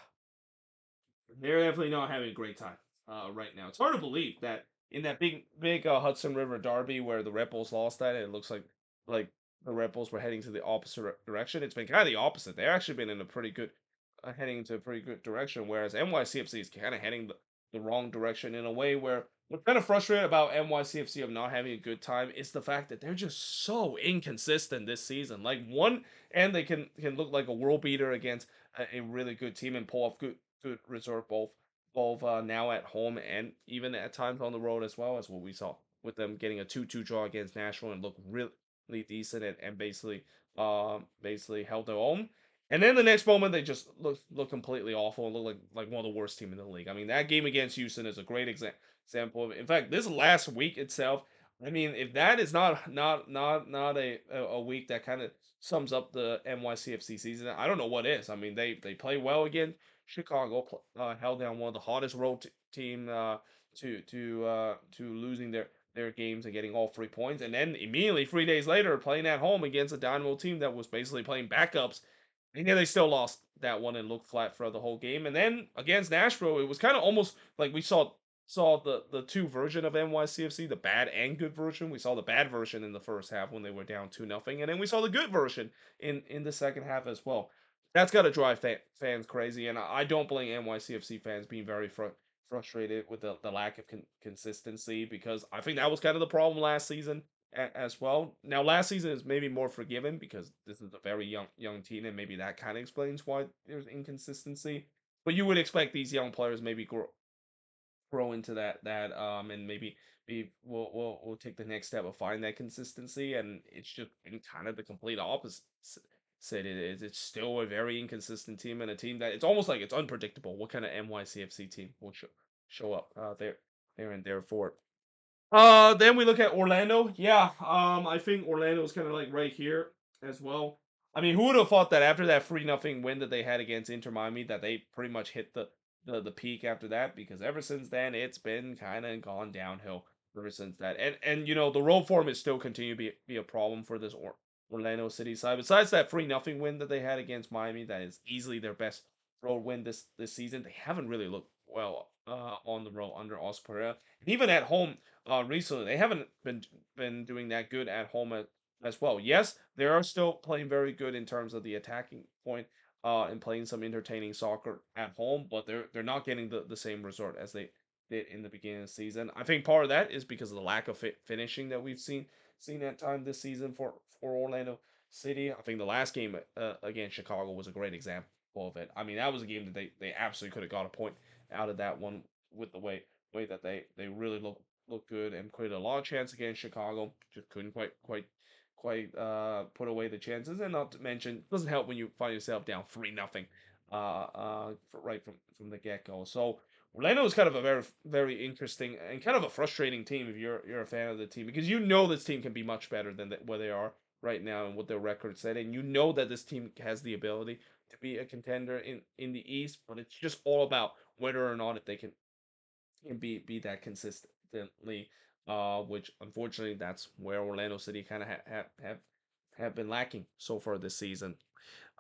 they're definitely not having a great time right now. It's hard to believe that in that big Hudson River derby where the Red Bulls lost that, it looks like the Red Bulls were heading to the opposite direction. It's been kind of the opposite. They've actually been in a pretty good heading into a pretty good direction, whereas NYCFC is kind of heading the wrong direction in a way where what's kind of frustrated about NYCFC of not having a good time is the fact that they're just so inconsistent this season. Like one, and they can look like a world beater against a really good team and pull off good result both now at home and even at times on the road as well, as what we saw with them getting a 2-2 draw against Nashville and look really decent, and basically held their own. And then the next moment they just look completely awful and look like one of the worst team in the league. I mean, that game against Houston is a great example of it. In fact, this last week itself, I mean, if that is not a week that kind of sums up the NYCFC season, I don't know what is. I mean, they play well again. Chicago held down one of the hottest road team to losing their games and getting all 3 points, and then immediately 3 days later playing at home against a Dynamo team that was basically playing backups And yeah, they still lost that one and looked flat for the whole game. And then against Nashville, it was kind of almost like we saw the two version of NYCFC, the bad and good version. We saw the bad version in the first half when they were down 2-0, and then we saw the good version in the second half as well. That's got to drive fans crazy, and I don't blame NYCFC fans being very frustrated with the lack of consistency, because I think that was kind of the problem last season as well. Now, last season is maybe more forgiven because this is a very young team, and maybe that kind of explains why there's inconsistency. But you would expect these young players maybe grow into that and maybe we'll take the next step of finding that consistency, and it's just been kind of the complete opposite. It's still a very inconsistent team, and a team that it's almost like it's unpredictable what kind of NYCFC team will show up there and there for it. Then we look at Orlando. Yeah, I think Orlando is kind of like right here as well. I mean, who would have thought that after that 3-0 win that they had against Inter Miami, that they pretty much hit the peak after that? Because ever since then, it's been kind of gone downhill ever since that. And the road form is still continue to be a problem for this Orlando City side. Besides that 3-0 win that they had against Miami, that is easily their best road win this season. They haven't really looked well on the road under Oscar. Even at home, recently. They haven't been doing that good at home as well. Yes, they are still playing very good in terms of the attacking point, and playing some entertaining soccer at home, but they're not getting the same result as they did in the beginning of the season. I think part of that is because of the lack of finishing that we've seen at time this season for Orlando City. I think the last game against Chicago was a great example of it. I mean, that was a game that they absolutely could have got a point out of that one with the way that they really looked good and created a lot of chance against Chicago. Just couldn't quite put away the chances. And not to mention, it doesn't help when you find yourself down 3-0 right from the get go. So Orlando is kind of a very interesting and kind of a frustrating team if you're a fan of the team, because you know this team can be much better than where they are right now and what their record said, and you know that this team has the ability to be a contender in the East, but it's just all about whether or not if they can be that consistently, which unfortunately that's where Orlando City kind of have been lacking so far this season.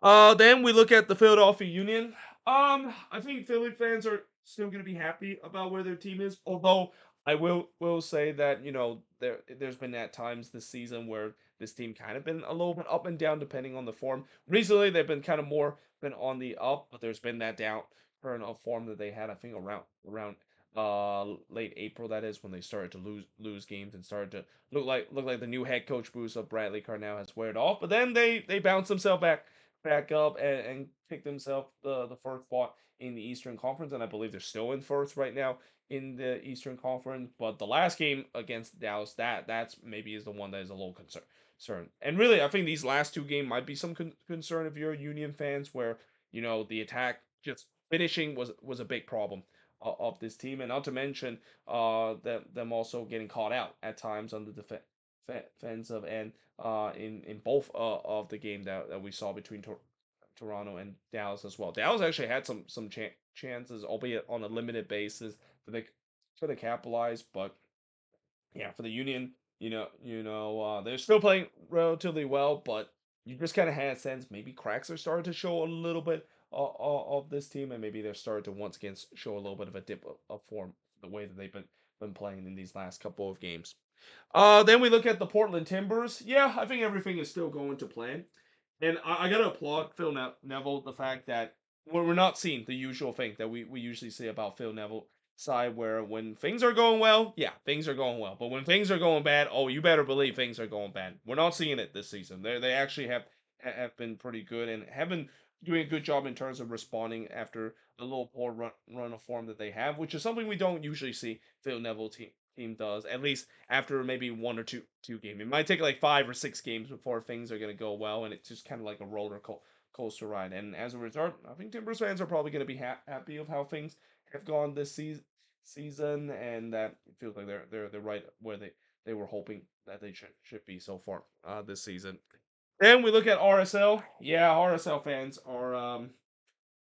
Then we look at the Philadelphia Union. I think Philly fans are still going to be happy about where their team is, although I will say that there's been at times this season where this team kind of been a little bit up and down depending on the form. Recently, they've been kind of more been on the up, but there's been that down turn of form that they had. I think around late April, that is when they started to lose games and started to look like the new head coach boost of Bradley Carnell has weared off. But then they bounced themselves back up and picked themselves the first spot in the Eastern Conference, and I believe they're still in first right now in the Eastern Conference. But the last game against Dallas, that's maybe is the one that is a little concern. And really, I think these last two games might be some concern if you're Union fans, where the attack just finishing was a big problem of this team, and not to mention them also getting caught out at times on the defensive end in both of the game that we saw between Toronto and Dallas as well. Dallas actually had some chances, albeit on a limited basis, that they could have capitalized. But yeah, for the Union, they're still playing relatively well, but you just kind of had a sense maybe cracks are starting to show a little bit of this team, and maybe they're starting to once again show a little bit of a dip of form the way that they've been playing in these last couple of games. Then we look at the Portland Timbers. Yeah, I think everything is still going to plan. And I got to applaud Phil Neville, the fact that we're not seeing the usual thing that we usually see about Phil Neville side, where when things are going well, yeah, things are going well. But when things are going bad, oh, you better believe things are going bad. We're not seeing it this season. They actually have been pretty good and have been doing a good job in terms of responding after the little poor run of form that they have, which is something we don't usually see Phil Neville team does, at least after maybe one or two games. It might take like 5 or 6 games before things are going to go well, and it's just kind of like a coaster ride. And as a result, I think Timbers fans are probably going to be happy of how things have gone this season, and that it feels like they're right where they were hoping that they should be so far this season. Then we look at RSL. Yeah, RSL fans are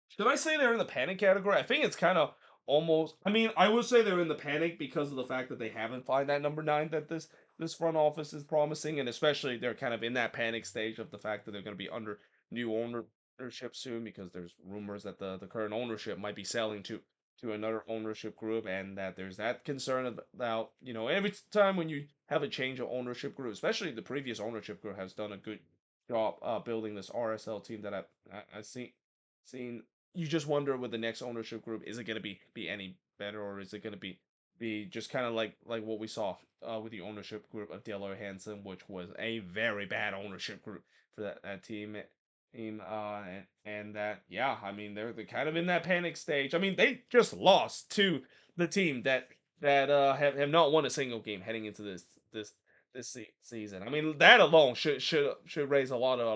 should I say they're in the panic category? I think it's kind of almost. I mean, I would say they're in the panic because of the fact that they haven't found that number 9 that this front office is promising, and especially they're kind of in that panic stage of the fact that they're going to be under new ownership soon because there's rumors that the current ownership might be selling to another ownership group, and that there's that concern about, every time when you have a change of ownership group, especially the previous ownership group has done a good job building this RSL team that I've seen. You just wonder with the next ownership group, is it going to be any better, or is it going to be just kind of like what we saw with the ownership group of Dale Hansen, which was a very bad ownership group for that team, and that, yeah, I mean, they're kind of in that panic stage. I mean, they just lost to the team that have not won a single game heading into this season. I mean, that alone should raise a lot of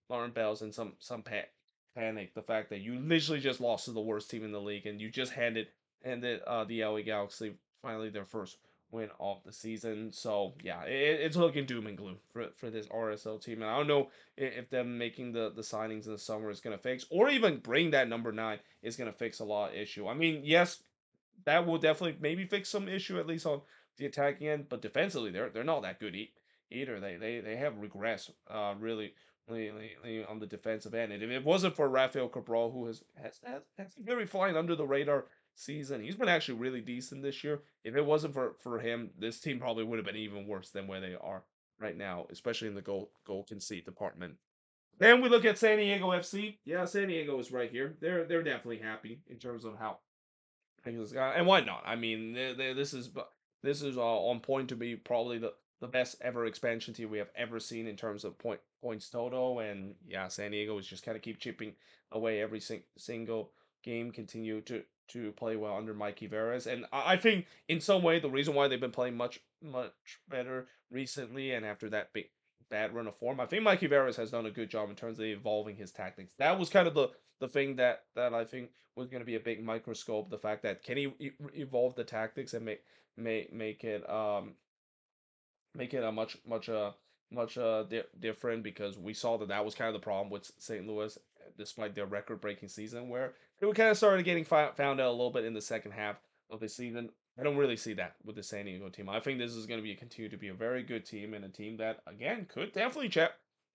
alarm bells and some panic. The fact that you literally just lost to the worst team in the league, and you just handed the LA Galaxy finally their first win of the season. So yeah, it's looking doom and gloom for this RSL team. And I don't know if them making the signings in the summer is going to fix, or even bring that number 9 is going to fix a lot of issue. I mean, yes, that will definitely maybe fix some issue, at least on the attacking end, but defensively they're not that good either. They have regressed really on the defensive end. And if it wasn't for Rafael Cabral, who has been very flying under the radar season, he's been actually really decent this year. If it wasn't for him, this team probably would have been even worse than where they are right now, especially in the goal concede department. Then we look at San Diego FC. Yeah, San Diego is right here. They're definitely happy in terms of how and why not? I mean, this is on point to be probably the best ever expansion team we have ever seen in terms of points total. And yeah, San Diego is just kind of keep chipping away every single game, continue to play well under Mikey Veras. And I think in some way the reason why they've been playing much better recently and after that big bad run of form, I think Mikey Veras has done a good job in terms of evolving his tactics. That was kind of the thing that I think was going to be a big microscope. The fact that can he evolve the tactics and make it a much different, because we saw that was kind of the problem with St. Louis, despite their record-breaking season, where they were kind of started getting found out a little bit in the second half of the season. I don't really see that with the San Diego team. I think this is going to continue to be a very good team, and a team that again could definitely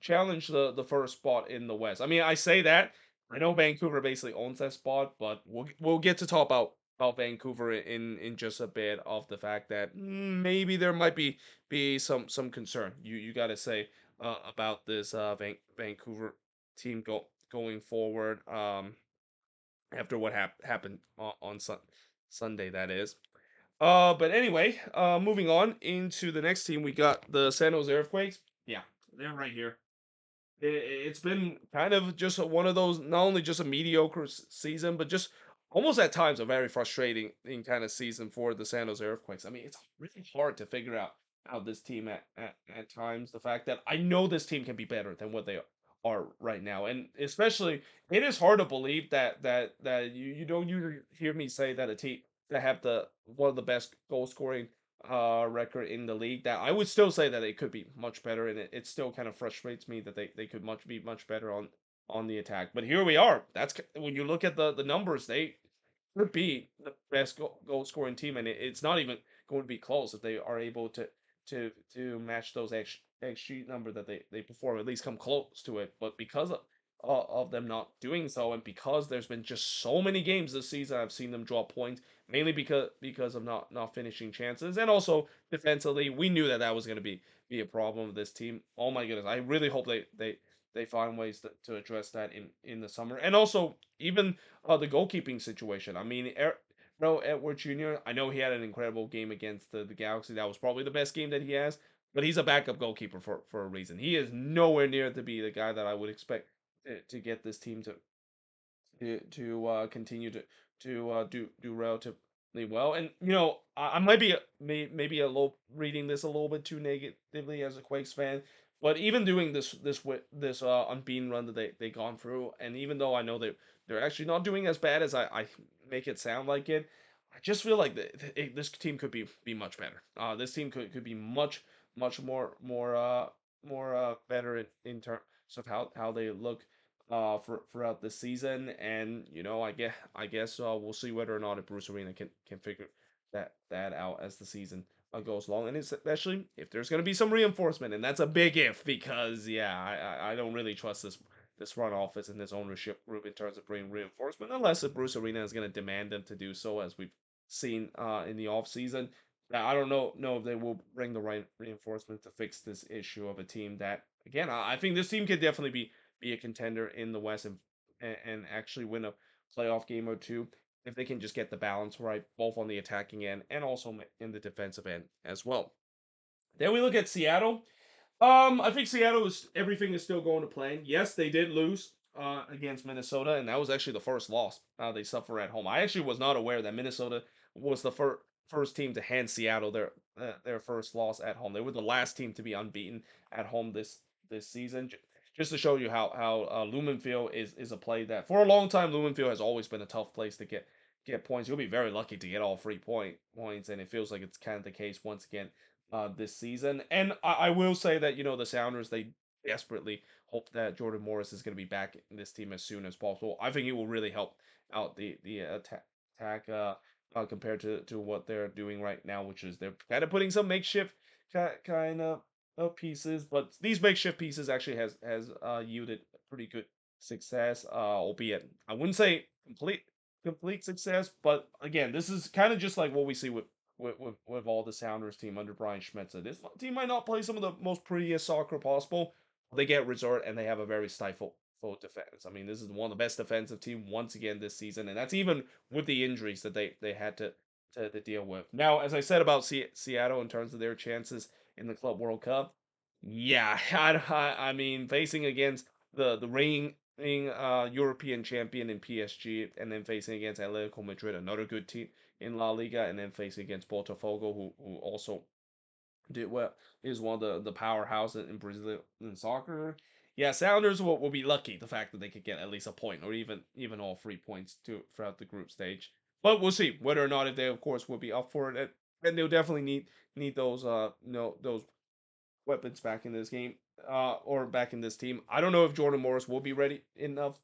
challenge the first spot in the West. I mean, I say that, I know Vancouver basically owns that spot, but we'll get to talk about Vancouver in just a bit, of the fact that maybe there might be some concern. You got to say about this Vancouver team going forward, after what happened on Sunday, that is. But anyway, moving on into the next team, we got the San Jose Earthquakes. Yeah, they're right here. It's been kind of just one of those, not only just a mediocre season, but just almost at times a very frustrating kind of season for the San Jose Earthquakes. I mean, it's really hard to figure out how this team at times. The fact that I know this team can be better than what they are right now, and especially it is hard to believe that you don't usually hear me say that a team that have the one of the best goal scoring record in the league, that I would still say that they could be much better, and it still kind of frustrates me that they could be much better on the attack. But here we are. That's when you look at the numbers, they could be the best goal scoring team, and it's not even going to be close if they are able to match those XG number that they perform, at least come close to it. But because of them not doing so, and because there's been just so many games this season, I've seen them drop points, mainly because of not finishing chances, and also defensively, we knew that was going to be a problem with this team. Oh my goodness, I really hope they find ways to address that in the summer, and also even the goalkeeping situation. I mean, no, Edward Jr., I know he had an incredible game against the Galaxy. That was probably the best game that he has, but he's a backup goalkeeper for a reason. He is nowhere near to be the guy that I would expect to get this team to continue to do relatively well. And I might be maybe a little reading this a little bit too negatively as a Quakes fan, but even doing this unbeaten run that they gone through, and even though I know they're actually not doing as bad as I make it sound like it, I just feel like this team could be much better. This team could be much more better in terms of how they look throughout the season. And I guess we'll see whether or not Bruce Arena can figure that out as the season goes along, and especially if there's going to be some reinforcement, and that's a big if, because yeah, I don't really trust this front office and this ownership group in terms of bringing reinforcement, unless if Bruce Arena is going to demand them to do so, as we've seen in the offseason. Now, I don't know if they will bring the right reinforcement to fix this issue of a team that, again, I think this team could definitely be a contender in the West and actually win a playoff game or two if they can just get the balance right, both on the attacking end and also in the defensive end as well. Then we look at Seattle. I think Seattle is everything is still going to plan. Yes, they did lose against Minnesota, and that was actually the first loss they suffer at home. I actually was not aware that Minnesota was the first team to hand Seattle their first loss at home. They were the last team to be unbeaten at home this season. Just to show you how Lumenfield is a play that for a long time Lumenfield has always been a tough place to get points. You'll be very lucky to get all 3 points, and it feels like it's kind of the case once again this season. And I will say that the Sounders, they desperately hope that Jordan Morris is going to be back in this team as soon as possible. I think it will really help out the attack compared to what they're doing right now, which is they're kind of putting some makeshift kind of pieces, but these makeshift pieces actually has yielded pretty good success, albeit I wouldn't say complete success, but again, this is kind of just like what we see with all the Sounders team under Brian Schmetzer. This team might not play some of the most prettiest soccer possible. They get resort and they have a very stifled full defense. I mean, this is one of the best defensive team once again this season, and that's even with the injuries that they had to deal with. Now, as I said about Seattle in terms of their chances in the Club World Cup, yeah, I mean, facing against the reigning European champion in PSG, and then facing against Atletico Madrid, another good team in La Liga, and then facing against Botafogo, who also did well, is one of the powerhouse in Brazilian soccer. Yeah, Sounders will be lucky the fact that they could get at least a point or even all 3 points to throughout the group stage. But we'll see whether or not if they of course will be up for it, and they'll definitely need those those weapons back in this game, or back in this team. I don't know if Jordan Morris will be ready enough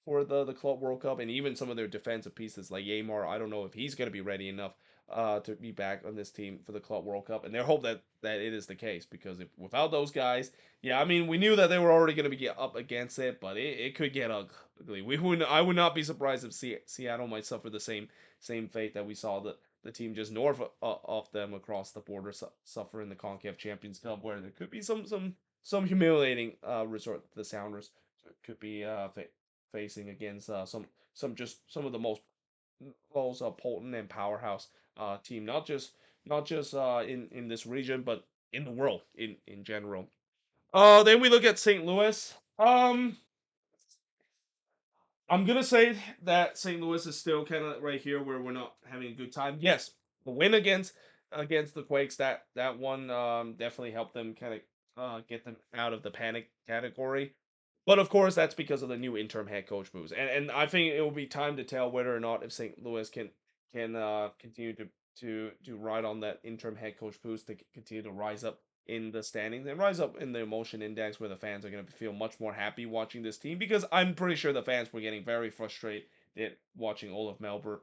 for the Club World Cup, and even some of their defensive pieces like Yamar. I don't know if he's going to be ready enough to be back on this team for the Club World Cup, and they hope that it is the case, because if without those guys, yeah, I mean we knew that they were already going to be up against it, but it could get ugly. I would not be surprised if Seattle might suffer the same fate that we saw the team just north of them across the border suffer in the CONCACAF Champions Cup, where there could be some humiliating resort the Sounders could be facing against some of the most potent and powerhouse team, not just in this region, but in the world in general. Then we look at St. Louis. I'm gonna say that St. Louis is still kind of right here where we're not having a good time. Yes, the win against the Quakes, that one definitely helped them kind of get them out of the panic category. But of course, that's because of the new interim head coach moves, and I think it will be time to tell whether or not if St. Louis can continue to ride on that interim head coach boost to continue to rise up in the standings and rise up in the emotion index, where the fans are going to feel much more happy watching this team, because I'm pretty sure the fans were getting very frustrated watching Olaf Melber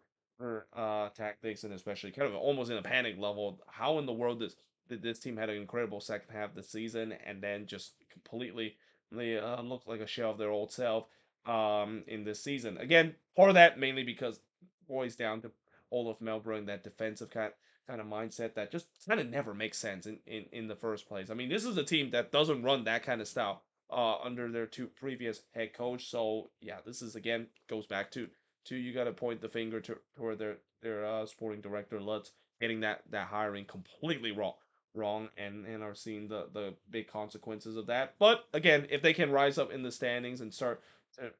tactics, and especially kind of almost in a panic level. How in the world did this team had an incredible second half of the season and then just completely they look like a shell of their old self in this season. Again, part of that mainly because boys down to Olaf Melber and that defensive kind of mindset that just kind of never makes sense in the first place. I mean, this is a team that doesn't run that kind of style under their two previous head coach. So yeah, this is again goes back to you got to point the finger toward their sporting director Lutz getting that hiring completely wrong and are seeing the big consequences of that. But again, if they can rise up in the standings and start to,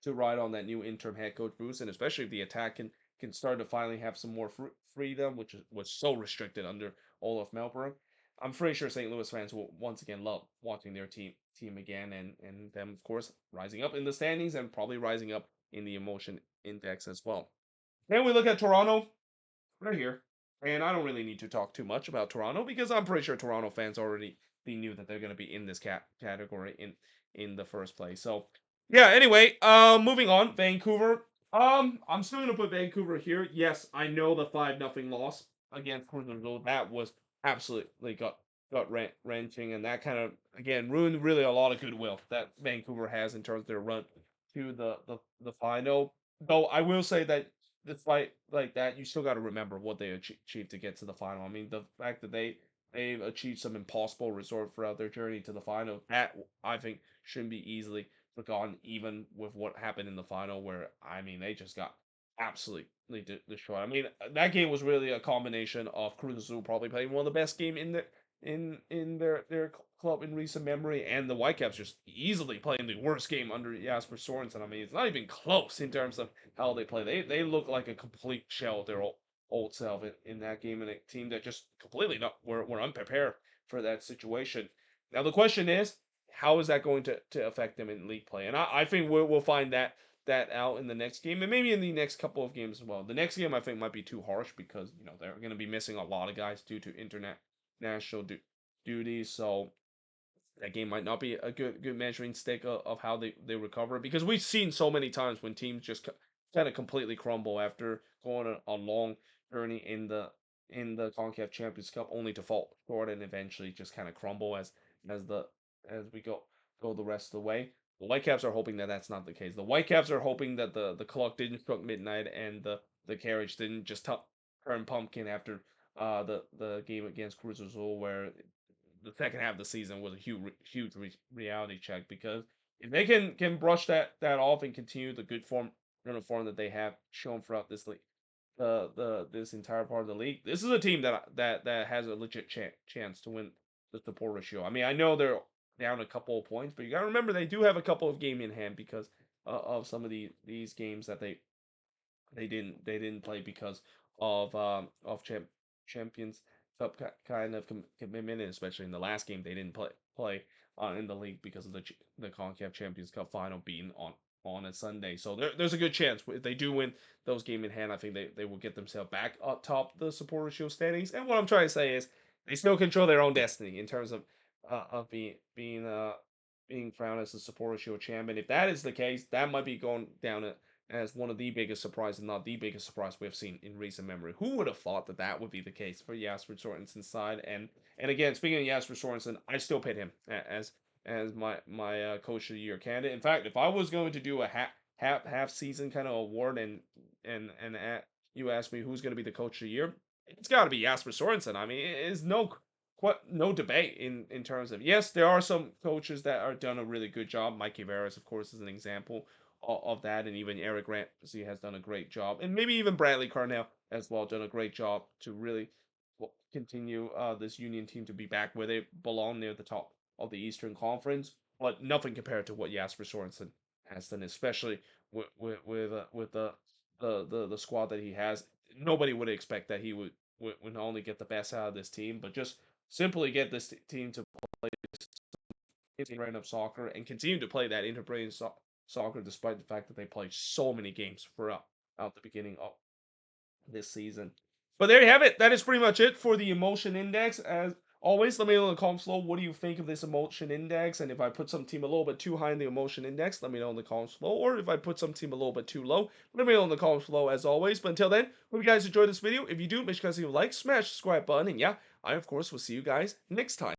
to ride on that new interim head coach boost, and especially if the attack can start to finally have some more freedom, which was so restricted under Olaf Melbourne, I'm pretty sure St. Louis fans will once again love watching their team again, and them of course rising up in the standings and probably rising up in the emotion index as well. Then we look at Toronto right here. And I don't really need to talk too much about Toronto, because I'm pretty sure Toronto fans already they knew that they're going to be in this category in the first place. So yeah. Anyway, moving on. Vancouver. I'm still going to put Vancouver here. Yes, I know the 5-0 loss against Cruz Azul. That was absolutely wrenching, and that kind of again ruined really a lot of goodwill that Vancouver has in terms of their run to the final. Though I will say that despite like that, you still got to remember what they achieved to get to the final. I mean, the fact that they've achieved some impossible resort throughout their journey to the final, that I think shouldn't be easily forgotten, even with what happened in the final, where I mean they just got absolutely destroyed. I mean that game was really a combination of Cruz Azul probably playing one of the best game in the in their club in recent memory, and the Whitecaps just easily playing the worst game under Jasper Sorensen. I mean, it's not even close in terms of how they play. They look like a complete shell of their old self in that game, and a team that just completely not were unprepared for that situation. Now the question is, how is that going to affect them in league play? And I think we'll find that out in the next game, and maybe in the next couple of games as well. The next game I think might be too harsh because they're going to be missing a lot of guys due to internet national duties. So that game might not be a good measuring stick of how they recover, because we've seen so many times when teams just kind of completely crumble after going a long journey in the CONCACAF Champions Cup, only to fall short and eventually just kind of crumble as the as we go the rest of the way. The Whitecaps are hoping that that's not the case. The Whitecaps are hoping that the clock didn't struck midnight and the carriage didn't just turn pumpkin after the game against Cruz Azul, where the second half of the season was a huge reality check, because if they can brush that off and continue the good run of form that they have shown throughout this league, this entire part of the league, this is a team that has a legit chance to win the Sapporo Shield. I mean, I know they're down a couple of points, but you got to remember they do have a couple of game in hand because of some of these games that they didn't play because of Champions Cup kind of commitment, and especially in the last game they didn't play in the league because of the Concacaf Champions Cup final being on a Sunday. So there's a good chance if they do win those game in hand, I think they will get themselves back up top the Supporter Shield standings. And what I'm trying to say is they still control their own destiny in terms of being crowned as the Supporter Shield champion. If that is the case, that might be going down as one of the biggest surprises, not the biggest surprise we've seen in recent memory. Who would have thought that that would be the case for Jasper Sorensen's side? And again, speaking of Jasper Sorensen, I still pit him as my coach of the year candidate. In fact, if I was going to do a half season kind of award, and you asked me who's going to be the coach of the year, it's got to be Jasper Sorensen. I mean, it's no debate in terms of, yes, there are some coaches that are done a really good job. Mikey Veras, of course, is an example of that, and even Eric Ramsey has done a great job, and maybe even Bradley Carnell as well done a great job to really continue this Union team to be back where they belong, near the top of the Eastern Conference. But nothing compared to what Jasper Sorensen has done, especially with the squad that he has. Nobody would expect that he would not only get the best out of this team, but just simply get this team to play brand of soccer and continue to play that interbreeding soccer, despite the fact that they play so many games throughout out the beginning of this season. But there you have it. That is pretty much it for the emotion index. As always, let me know in the comments below, what do you think of this emotion index? And if I put some team a little bit too high in the emotion index, let me know in the comments below. Or if I put some team a little bit too low, let me know in the comments below as always. But until then, hope you guys enjoyed this video. If you do, make sure you guys leave a like, smash the subscribe button, and yeah, I of course will see you guys next time.